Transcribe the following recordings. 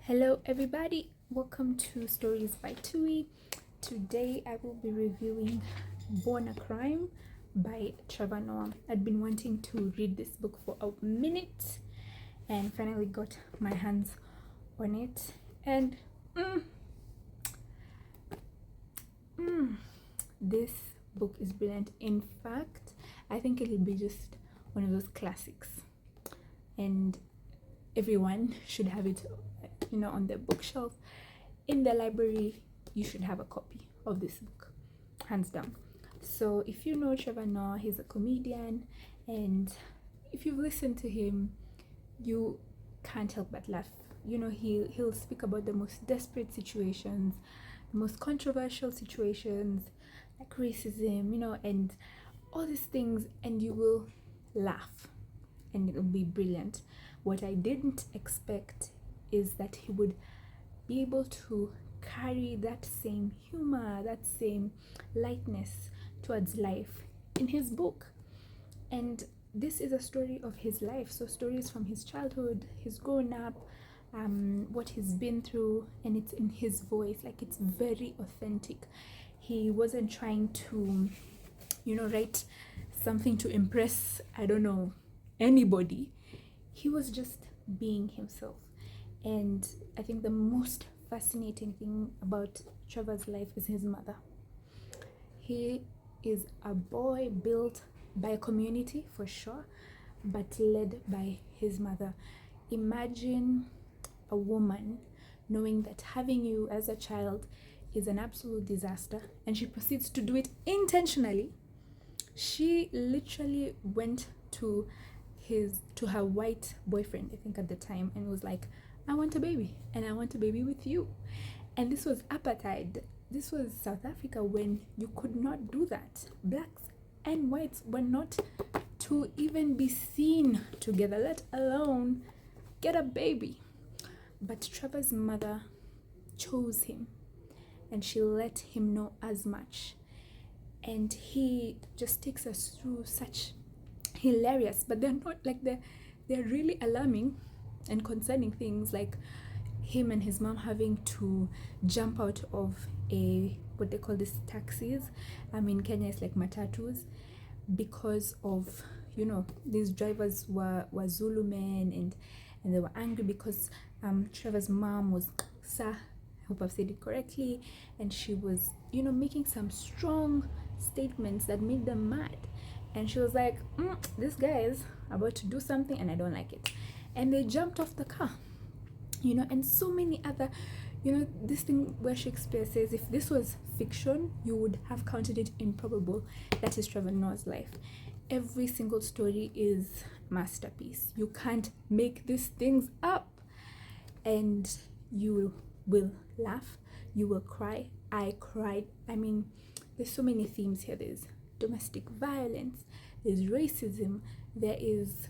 Hello everybody, welcome to Stories by Tui. Today I will be reviewing Born a Crime by Trevor. I'd been wanting to read this book for a minute and finally got my hands on it, and this book is brilliant. In fact, I think it'll be just one of those classics and everyone should have it, on their bookshelf, in the library. You should have a copy of this book, hands down. So if you know Trevor, he's a comedian, and if you've listened to him, you can't help but laugh. He'll speak about the most desperate situations, the most controversial situations, like racism, and all these things, and you will laugh and it'll be brilliant. What I didn't expect is that he would be able to carry that same humor, that same lightness towards life in his book. And this is a story of his life, so stories from his childhood, his growing up, what he's been through, and it's in his voice. Like, it's very authentic. He wasn't trying to write something to impress, anybody. He was just being himself. And I think the most fascinating thing about Trevor's life is his mother. He is a boy built by a community, for sure, but led by his mother. Imagine a woman knowing that having you as a child is an absolute disaster, and she proceeds to do it intentionally. She literally went to her white boyfriend, I think at the time, and was like, I want a baby, and I want a baby with you. And this was apartheid. This was South Africa, when you could not do that. Blacks and whites were not to even be seen together, let alone get a baby. But Trevor's mother chose him, and she let him know as much. And he just takes us through such hilarious, but they're not like, they're really alarming and concerning things, like him and his mom having to jump out of what they call these taxis. In Kenya it's like matatus, because of these drivers were Zulu men, and they were angry because Trevor's mom was I hope I've said it correctly, and she was making some strong statements that made them mad. And she was like, this guy is about to do something and I don't like it. And they jumped off the car, and so many other, this thing where Shakespeare says, if this was fiction, you would have counted it improbable. That is Trevor Noah's life. Every single story is masterpiece. You can't make these things up. And you will laugh, you will cry. I cried. There's so many themes here. There's domestic violence, there's racism, there is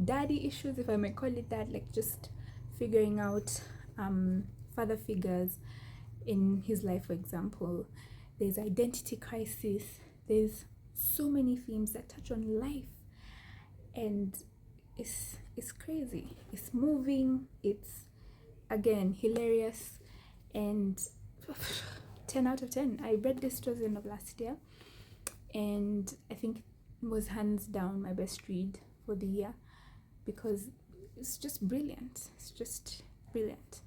daddy issues, if I may call it that, like just figuring out father figures in his life, for example. There's identity crisis. There's so many themes that touch on life, and it's crazy, it's moving, it's again hilarious, and 10 out of 10. I read this towards the end of last year, and I think it was hands down my best read for the year, because it's just brilliant. It's just brilliant.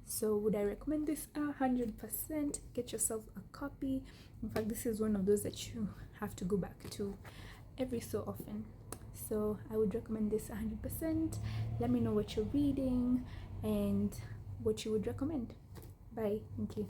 So would I recommend this? 100%. Get yourself a copy. In fact, this is one of those that you have to go back to every so often. So I would recommend this 100%. Let me know what you're reading and what you would recommend. Bye. Thank you.